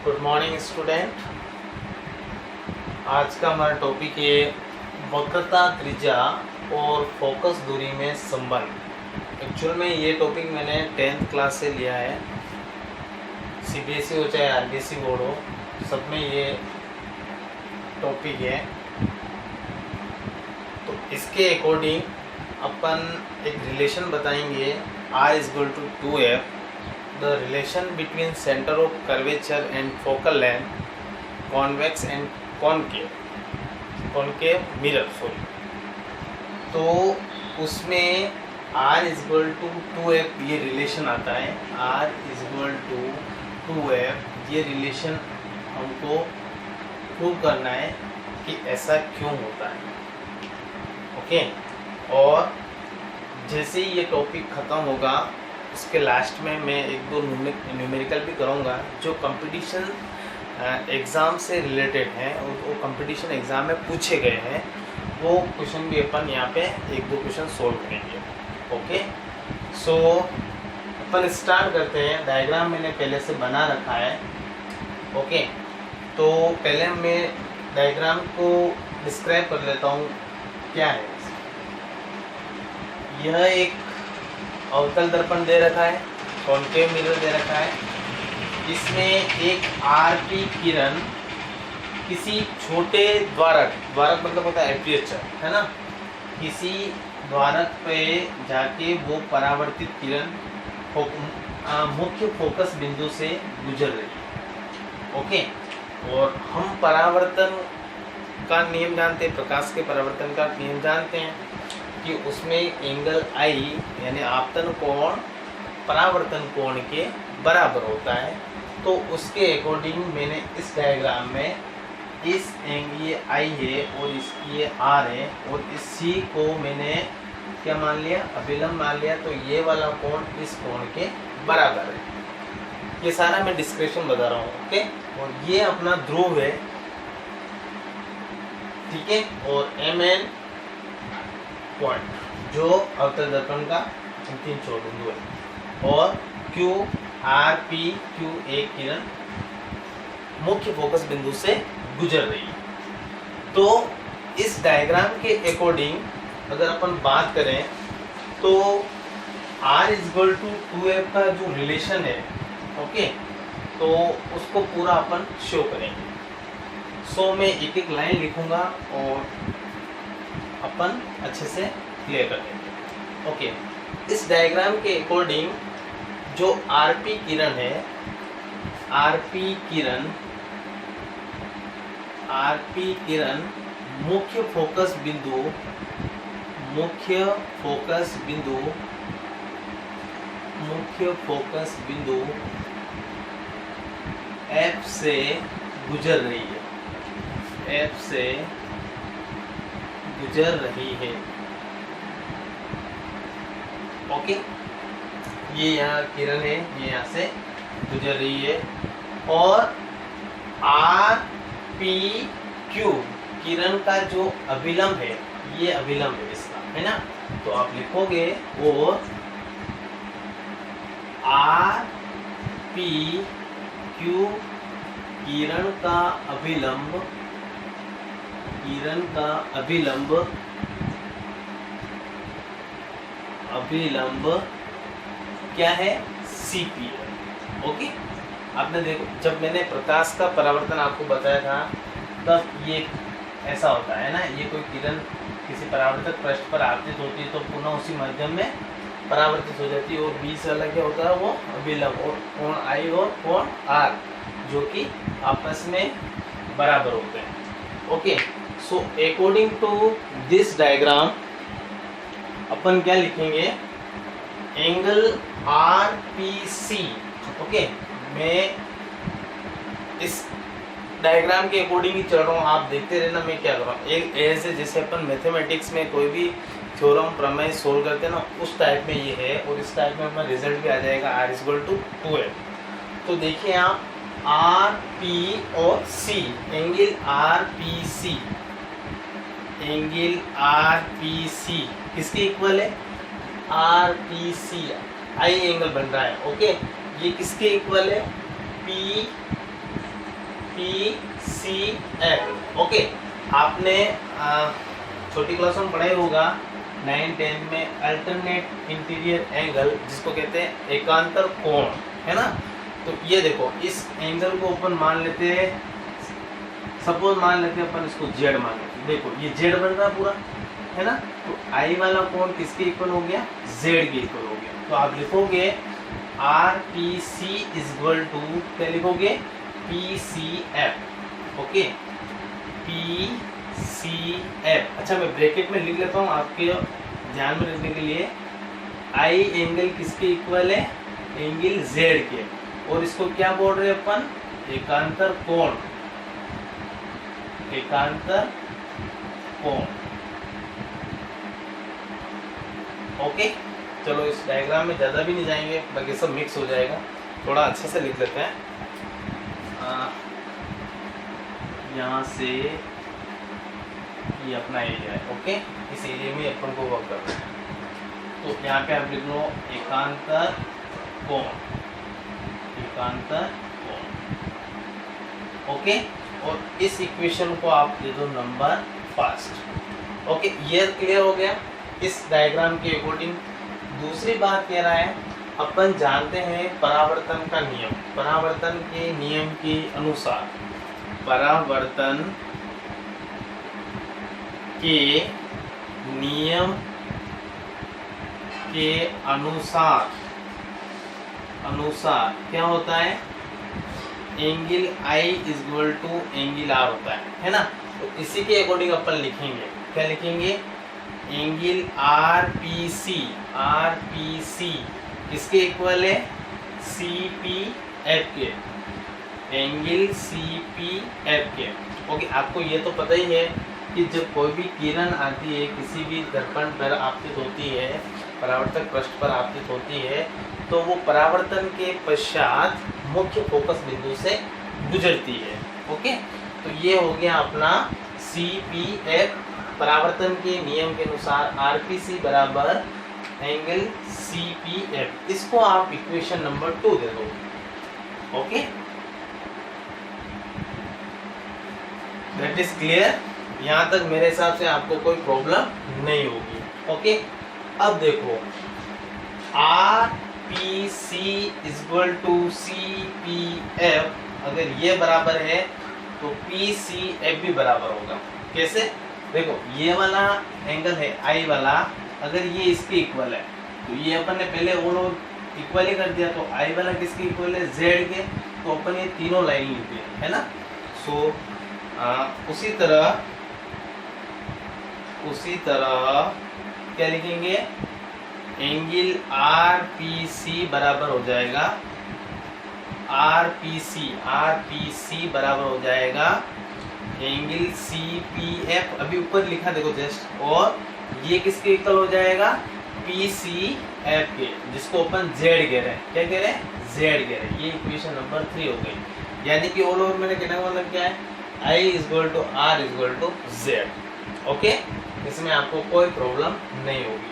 Good morning student. आज का हमारा टॉपिक है वक्रता त्रिज्या और फोकस दूरी में संबंध। एक्चुअल में ये टॉपिक मैंने 10th क्लास से लिया है। सीबीएसई हो चाहे आरबीएसई बोर्ड हो, सब में ये टॉपिक है। तो इसके अकॉर्डिंग अपन एक रिलेशन बताएंगे R = 2F, the relation between center of curvature and focal length, convex and concave mirror, तो उसमें R = 2F ये रिलेशन आता है। R = 2F ये रिलेशन हमको प्रूव करना है कि ऐसा क्यों होता है। ओके, और जैसे ही ये टॉपिक ख़त्म होगा उसके लास्ट में मैं एक दो न्यूमेरिकल भी करूँगा जो कंपटीशन एग्ज़ाम से रिलेटेड हैं और वो कंपटीशन एग्ज़ाम में पूछे गए हैं। वो क्वेश्चन भी अपन यहाँ पे एक दो क्वेश्चन सोल्व करेंगे। ओके, सो अपन स्टार्ट करते हैं। डायग्राम मैंने पहले से बना रखा है। ओके, तो पहले मैं डायग्राम को डिस्क्राइब कर लेता हूँ क्या है। यह एक अवतल दर्पण दे रखा है, कॉन्केव मिरर दे रखा है। इसमें एक आरपी किरण किसी छोटे द्वारक मतलब होता है एपर्चर, है ना, किसी द्वारक पे जाके वो परावर्तित किरण मुख्य फोकस बिंदु से गुजर रही है। ओके, और हम परावर्तन का नियम जानते हैं, प्रकाश के परावर्तन का नियम जानते हैं कि उसमें एंगल आई यानी आपतन कोण परावर्तन कोण के बराबर होता है। तो उसके अकॉर्डिंग मैंने इस डायग्राम में इस ये आई है और इसकी ये आर है और इस सी को मैंने क्या मान लिया, अभिलंब मान लिया। तो ये वाला कोण इस कोण के बराबर है। ये सारा मैं डिस्क्रिप्शन बता रहा हूँ। ओके, और ये अपना ध्रुव है, ठीक है, और MN पॉइंट जो अवतल दर्पण का अंतिम छोर बिंदु है, और Q एक किरण मुख्य फोकस बिंदु से गुजर रही है। तो इस डायग्राम के अकॉर्डिंग अगर अपन बात करें तो R = 2F का जो रिलेशन है, ओके, तो उसको पूरा अपन शो करेंगे। सो मैं एक एक लाइन लिखूंगा और अपन अच्छे से क्लियर कर देंगे। ओके, इस डायग्राम के अकॉर्डिंग जो आरपी किरण है, आरपी किरण मुख्य फोकस बिंदु F से गुजर रही है। ओके, ये यहाँ किरण है, ये यहाँ से गुजर रही है। और RPQ किरण का जो अभिलंब है, ये अभिलंब है इसका, है ना। तो आप लिखोगे और RPQ किरण का अभिलंब क्या है, CP है। ओके, आपने देखो जब मैंने प्रकाश का परावर्तन आपको बताया था तब ये ऐसा होता है ना, ये कोई किरण किसी परावर्तक पृष्ठ पर आपतित होती है तो पुनः उसी माध्यम में परावर्तित हो जाती है, और बीच वाला क्या होता है, वो अभिलंब, और कोण I और कोण R जो कि आपस में बराबर होते हैं। Okay, so according to this diagram अपन क्या लिखेंगे, एंगल RPC। ओके, मैं इस डायग्राम के अकॉर्डिंग ही चल रहा हूँ, आप देखते रहना मैं क्या कर रहा हूँ। एक ऐसे जैसे अपन मैथमेटिक्स में कोई भी थ्योरम प्रमेय सोल्व करते हैं ना, उस टाइप में ये है, और इस टाइप में अपना रिजल्ट भी आ जाएगा R = 2F। तो देखिए आप RP और C, एंगल RPC किसके इक्वल है, RPC आई एंगल बन रहा है। ओके, ये किसके इक्वल है, P PCF। ओके, आपने छोटी क्लास में पढ़ाई होगा 9-10 में अल्टरनेट इंटीरियर एंगल, जिसको कहते हैं एकांतर कोण, है ना। तो ये देखो, इस एंगल को अपन मान लेते हैं, सपोज मान लेते हैं अपन इसको Z मान लेते हैं। देखो ये Z बन रहा पूरा, है ना। तो I वाला कोण किसके इक्वल हो गया? Z के इक्वल हो गया। तो आप लिखोगे RPC इज इक्वल टू, क्या लिखोगे? PCF। Okay, PCF। अच्छा, मैं ब्रैकेट में लिख लेता हूँ आपके ध्यान में रखने के लिए। I एंगल किसके इक्वल है? एंगल Z के। और इसको क्या बोल रहे हैं अपन? एकांतर कोण, एकांतर कोण। ओके, चलो इस डायग्राम में ज्यादा भी नहीं जाएंगे, बाकी सब मिक्स हो जाएगा। थोड़ा अच्छे से लिख लेते हैं। यहाँ से ये अपना एरिया है। ओके, इस एरिया में अपन को वर्क करना है। तो यहाँ पे आप लिख लो एकांतर कोण, एकांतर कोण। ओके, और इस इक्वेशन को आप दे दो नंबर फर्स्ट। ओके, ये क्लियर हो गया इस डायग्राम के अकॉर्डिंग। दूसरी बात कह रहा है, अपन जानते हैं परावर्तन का नियम। परावर्तन के नियम के अनुसार, परावर्तन के नियम के अनुसार क्या होता है? Angle I is equal to angle R होता है ना। तो इसी के अकॉर्डिंग अपन लिखेंगे, क्या लिखेंगे? एंगल RPC किसके इक्वल है? CPF के, एंगल CPF के। ओके, आपको ये तो पता ही है कि जब कोई भी किरण आती है, किसी भी दर्पण पर आपतित होती है, परावर्तक पृष्ठ पर आपतित होती है, तो वो परावर्तन के पश्चात मुख्य फोकस बिंदु से गुजरती है। ओके, तो ये हो गया अपना CPF। परावर्तन के नियम के अनुसार RPC बराबर एंगल CPF। इसको आप इक्वेशन नंबर 2 दे दो। Okay, that is clear. यहाँ तक मेरे हिसाब से आपको कोई प्रॉब्लम नहीं होगी। ओके, अब देखो RPC is equal to CPF, अगर ये बराबर है तो PCF भी बराबर होगा। कैसे? देखो, ये वाला एंगल है I वाला, अगर ये इसके इक्वल है तो ये अपन ने पहले वो लोग इक्वल ही कर दिया। तो I वाला किसके इक्वल है? Z के। तो अपन ये तीनों लाइन लिख दिए, है ना। सो उसी तरह क्या लिखेंगे? एंगल RPC बराबर हो जाएगा, RPC बराबर हो जाएगा एंगल CPF। अभी ऊपर लिखा देखो जस्ट, और ये किसके इक्वल हो जाएगा? PCF के, जिसको अपन Z कह रहे हैं। क्या कह रहे हैं? Z कह रहे हैं। ये इक्वेशन नंबर 3 हो गई। यानी कि ऑल ओवर मैंने कहने का मतलब क्या है? I is equal to R is equal to Z। Okay, इसमें आपको कोई प्रॉब्लम नहीं होगी।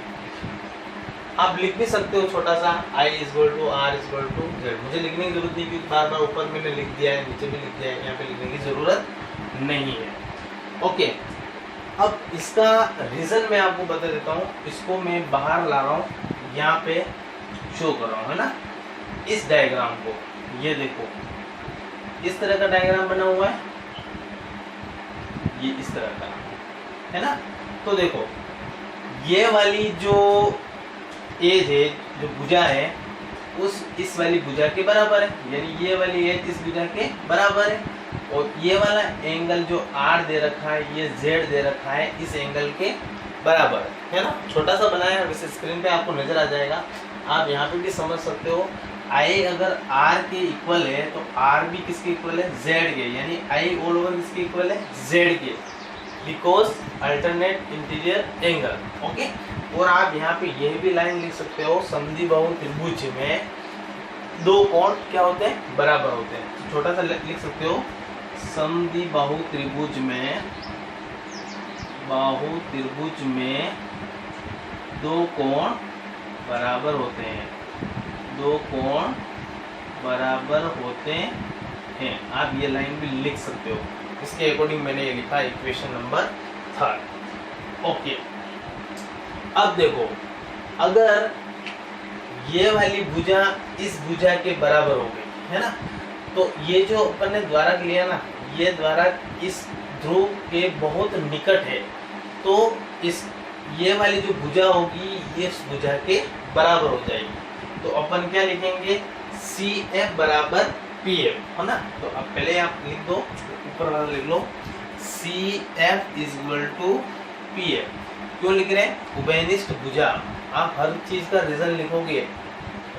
आप लिख भी सकते हो छोटा सा I is equal to R is equal to Z। मुझे लिखने की जरूरत नहीं, क्योंकि बार बार ऊपर मैंने लिख दिया है, नीचे भी लिख दिया है, यहाँ पे लिखने की जरूरत नहीं है। ओके, अब इसका रीजन मैं आपको बता देता हूँ। इसको मैं बाहर ला रहा हूँ, यहाँ पे शो कर रहा हूँ, है ना। इस डायग्राम को ये देखो, इस तरह का डायग्राम बना हुआ है, ये इस तरह का, है ना। तो देखो, ये वाली जो एज है, जो भुजा है, इस वाली भुजा के बराबर है, यानी ये वाली एज इस भुजा के बराबर है। और ये वाला एंगल जो R दे रखा है, ये Z दे रखा है, इस एंगल के बराबर है ना। छोटा सा बनाया है, वैसे स्क्रीन पे आपको नजर आ जाएगा। आप यहाँ पे भी समझ सकते हो। I अगर R के इक्वल है तो R भी किसके इक्वल है? Z के, यानी I ऑल ओवर किसके इक्वल है? Z के, because alternate interior angle. Okay, और आप यहाँ पे यह भी लाइन लिख सकते हो, समद्विबाहु त्रिभुज में दो कोण क्या होते हैं? बराबर होते हैं। तो छोटा सा लिख सकते हो, समद्विबाहु त्रिभुज में दो कोण बराबर होते हैं, दो कोण बराबर होते हैं। आप ये लाइन भी लिख सकते हो, इसके अकॉर्डिंग मैंने ये लिखा इक्वेशन नंबर 3। ओके, अब देखो, अगर ये वाली भुजा इस भुजा के बराबर हो गई है ना, तो ये जो अपन ने द्वारक लिया ना, ये द्वारक इस ध्रुव के बहुत निकट है, तो इस ये वाली जो भुजा होगी ये इस भुजा के बराबर हो जाएगी। तो अपन क्या लिखेंगे, सी एफ बराबर पी एफ, है ना। तो अब पहले आप लिख दो, ऊपर वाला लिख लो, C F is equal to P F. क्यों लिख रहे हैं, उभयनिष्ठ भुजा। आप हर चीज का रीजन लिखोगे,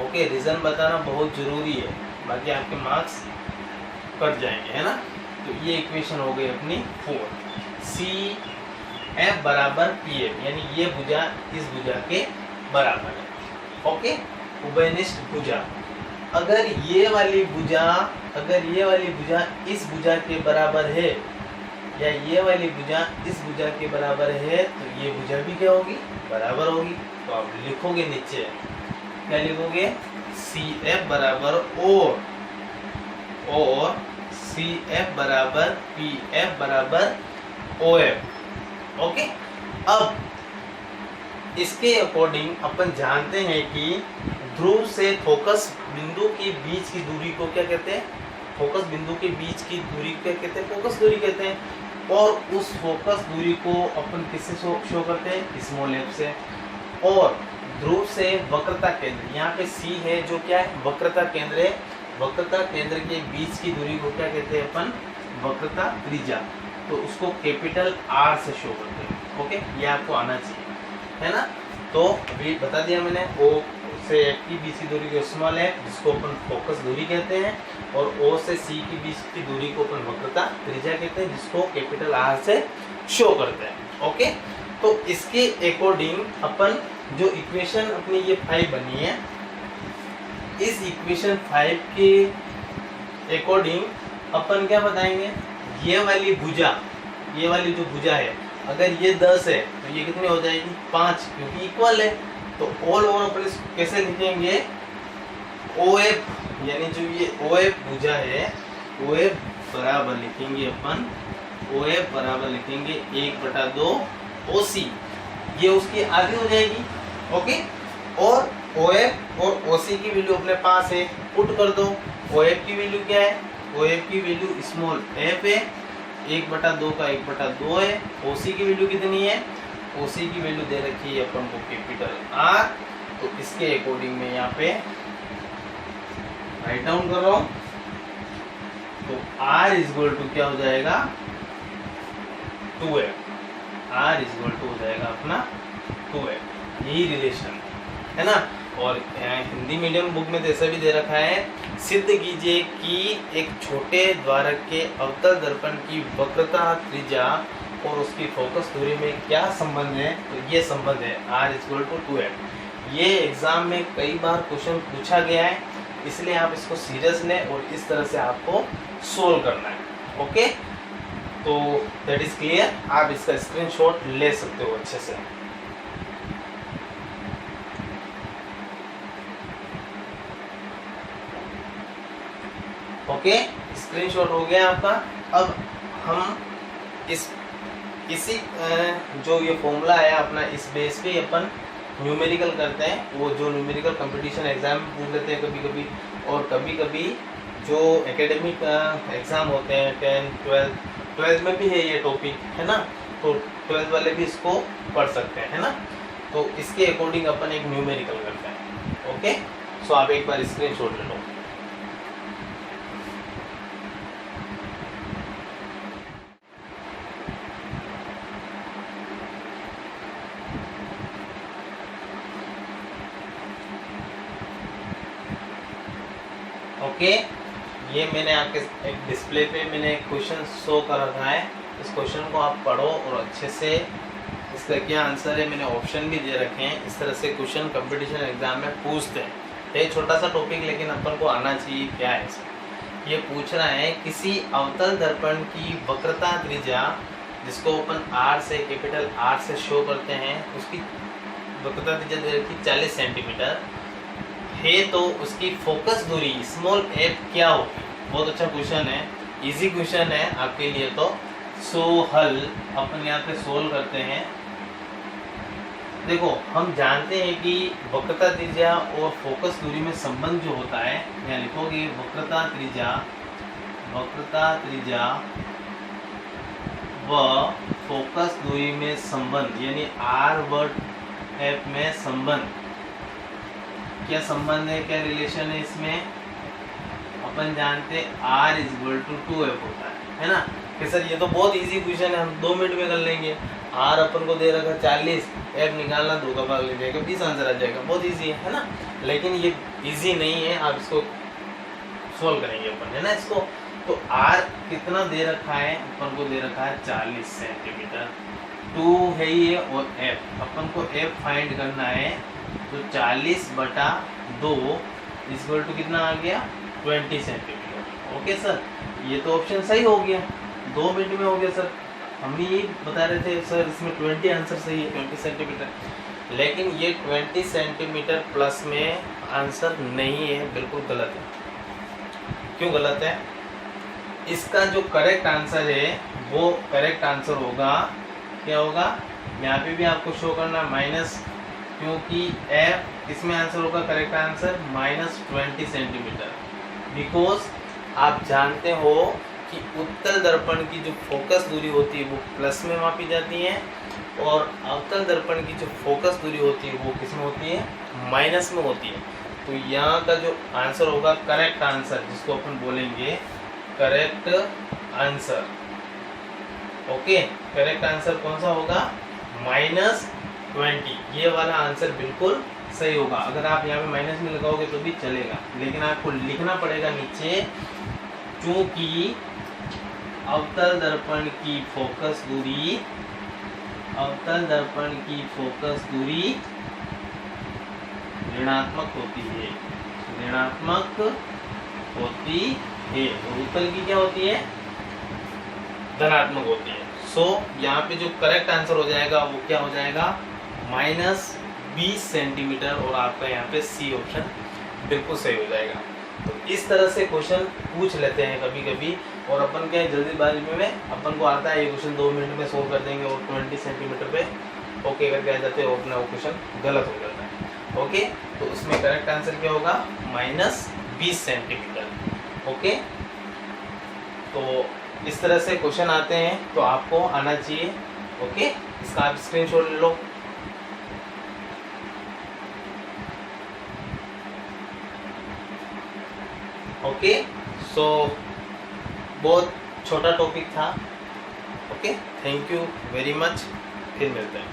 ओके, रीजन बताना बहुत जरूरी है, बाकी आपके मार्क्स कट जाएंगे, है ना। तो ये इक्वेशन हो गई अपनी 4, सी एफ बराबर पी एफ, यानी ये भुजा इस भुजा के बराबर है। ओके, उभयनिष्ठ भुजा। अगर ये वाली भुजा इस भुजा के बराबर है, या ये वाली भुजा इस भुजा के बराबर है, तो ये भुजा भी क्या होगी, बराबर होगी। तो आप लिखोगे नीचे, क्या लिखोगे, सी एफ बराबर और सी एफ बराबर पी एफ बराबर ओ एफ। ओके, अब इसके अकॉर्डिंग अपन जानते हैं कि ध्रुव से फोकस बिंदु के बीच की दूरी को क्या कहते हैं, फोकस बिंदु के बीच की दूरी को क्या कहते हैं, फोकस दूरी कहते हैं। और उस फोकस दूरी को अपन किससे शो करते हैं, स्मॉल एफ से। और ध्रुव से वक्रता केंद्र, यहाँ पे सी है जो क्या है, वक्रता केंद्र है। वक्रता केंद्र के बीच की दूरी को क्या कहते हैं अपन, वक्रता त्रिज्या। तो उसको कैपिटल आर से शो करते हैं। ओके, ये आपको आना चाहिए, है ना। तो अभी बता दिया मैंने, ओ से एफ की बीच की दूरी को स्मॉल एफ, जिसको अपन फोकस दूरी कहते हैं, और ओ से सी की बीच की दूरी को अपन वक्रता त्रिज्या कहते हैं, जिसको कैपिटल आर से शो करते हैं। ओके, तो इसके अकॉर्डिंग अपन जो इक्वेशन अपनी ये 5 बनी है, इस इक्वेशन 5 के अकॉर्डिंग अपन क्या बताएंगे, ये वाली जो भुजा है, अगर ये 10 है तो ये कितनी हो जाएगी, 5, क्योंकि इक्वल है। तो ऑल ओवर अपन इसको कैसे लिखेंगे, ओ एफ, यानी जो ये ओ एफ भुजा है, ओ एफ बराबर लिखेंगे अपन, ओ एफ बराबर लिखेंगे 1/2 ओ सी, ये उसकी आधी हो जाएगी। ओके, और ओ एफ और ओ सी की वैल्यू अपने पास है, पुट कर दो। ओ एफ की वैल्यू क्या है, ओ एफ की वैल्यू स्मॉल एफ है, 1/2 का 1/2 है। ओ सी की वैल्यू कितनी है, ओ सी की वैल्यू दे रखी है अपन को कैपिटल आर। तो इसके अकॉर्डिंग में यहाँ पे राइट डाउन कर रहा हूँ, तो आर इज इक्वल टू क्या हो जाएगा, 2f। Are is equal to हो जाएगा अपना 2f, यही रिलेशन है ना। और हिंदी मीडियम बुक में तो ऐसा भी दे रखा है, सिद्ध कीजिए कि एक छोटे द्वारक के अवतल दर्पण की वक्रता त्रिज्या और उसकी फोकस दूरी में क्या संबंध है। तो ये संबंध है r इक्वल टू 2f। ये एग्जाम में कई बार क्वेश्चन पूछा गया है, इसलिए आप इसको सीरियस लें और इस तरह से आपको सोल्व करना है। ओके, तो दैट इज क्लियर। आप इसका स्क्रीनशॉट ले सकते हो अच्छे से। ओके, स्क्रीनशॉट हो गया आपका। अब हम इसी जो ये फॉर्मूला आया अपना, इस बेस पे अपन न्यूमेरिकल करते हैं। वो जो न्यूमेरिकल कंपटीशन एग्जाम में पूछ लेते हैं कभी कभी, और कभी कभी जो एकेडमिक एग्जाम होते हैं 10th 12th में भी है ये टॉपिक, है ना। तो 12th वाले भी इसको पढ़ सकते हैं, है ना। तो इसके अकॉर्डिंग अपन एक न्यूमेरिकल करते हैं। ओके, सो आप एक बार स्क्रीनशॉट ले लो। ओके, ये मैंने आपके एक डिस्प्ले पे मैंने क्वेश्चन शो कर रखा है। इस क्वेश्चन को आप पढ़ो और अच्छे से इसका क्या आंसर है, मैंने ऑप्शन भी दे रखे हैं। इस तरह से क्वेश्चन कंपटीशन एग्जाम में पूछते हैं। ये छोटा सा टॉपिक लेकिन अपन को आना चाहिए। क्या है इसमें, ये पूछ रहा है किसी अवतल दर्पण की वक्रता त्रिज्या, जिसको अपन आर से कैपिटल आर से शो करते हैं, उसकी वक्रता त्रिज्या दे रखी 40 सेंटीमीटर है, तो उसकी फोकस दूरी स्मॉल एफ क्या होगी। बहुत अच्छा क्वेश्चन है, इजी क्वेश्चन है आपके लिए। तो सो हल अपन यहाँ पे सोल्व करते हैं। देखो हम जानते हैं कि वक्रता त्रिज्या और फोकस दूरी में संबंध जो होता है, यहाँ लिखोगे वक्रता त्रिज्या व फोकस दूरी में संबंध, यानी आर वर्ड एफ में संबंध। क्या संबंध है, क्या रिलेशन है इसमें? अपन जानते हैं R इक्वल टू 2F होता है ना। कि सर ये तो बहुत इजी क्वेश्चन है, हम 2 मिनट में कर लेंगे। R अपन को दे रखा 40, F निकालना 2 का भाग ले जाएगा, 20 आंसर आ जाएगा, बहुत इजी है ना। लेकिन ये इजी नहीं है, आप इसको सोल्व करेंगे अपन, है ना इसको। तो R कितना दे रखा है, अपन को दे रखा है 40 सेंटीमीटर, 2 है ये, और F अपन को F फाइंड करना है। तो 40/2 इक्वल टू कितना आ गया, 20 सेंटीमीटर। ओके सर, ये तो ऑप्शन सही हो गया, 2 मिनट में हो गया सर। हम भी यही बता रहे थे सर, इसमें 20 आंसर सही है, 20 सेंटीमीटर। लेकिन ये 20 सेंटीमीटर प्लस में आंसर नहीं है, बिल्कुल गलत है। क्यों गलत है? इसका जो करेक्ट आंसर है वो करेक्ट आंसर होगा, क्या होगा, यहाँ पे भी आपको शो करना माइनस, क्योंकि F इसमें आंसर होगा करेक्ट आंसर -20 सेंटीमीटर। बिकॉज आप जानते हो कि उत्तल दर्पण की जो फोकस दूरी होती है वो प्लस में मापी जाती है, और अवतल दर्पण की जो फोकस दूरी होती है वो किस में होती है, माइनस में होती है। तो यहाँ का जो आंसर होगा करेक्ट आंसर, जिसको अपन बोलेंगे correct answer. Okay, correct answer कौन सा होगा, -20। ये वाला आंसर बिल्कुल सही होगा। अगर आप यहाँ पे माइनस में लगाओगे तो भी चलेगा, लेकिन आपको लिखना पड़ेगा नीचे, क्योंकि अवतल दर्पण की फोकस दूरी, अवतल दर्पण की फोकस दूरी ऋणात्मक होती है, ऋणात्मक होती है, और उत्तल की क्या होती है, धनात्मक होती है। सो यहाँ पे जो करेक्ट आंसर हो जाएगा वो क्या हो जाएगा, -20 सेंटीमीटर, और आपका यहाँ पे सी ऑप्शन बिल्कुल सही हो जाएगा। तो इस तरह से क्वेश्चन पूछ लेते हैं कभी कभी, और अपन क्या है जल्दीबाजी में अपन को आता है ये क्वेश्चन 2 मिनट में सोल्व कर देंगे, और 20 सेंटीमीटर पे ओके करके आ जाते हैं, और अपना वो क्वेश्चन गलत हो जाता है। ओके, तो उसमें करेक्ट आंसर क्या होगा, -20 सेंटीमीटर। ओके, तो इस तरह से क्वेश्चन आते हैं, तो आपको आना चाहिए। ओके, इसका आप स्क्रीनशॉट ले लो। ओके, सो बहुत छोटा टॉपिक था। Okay, thank you very much, फिर मिलते हैं।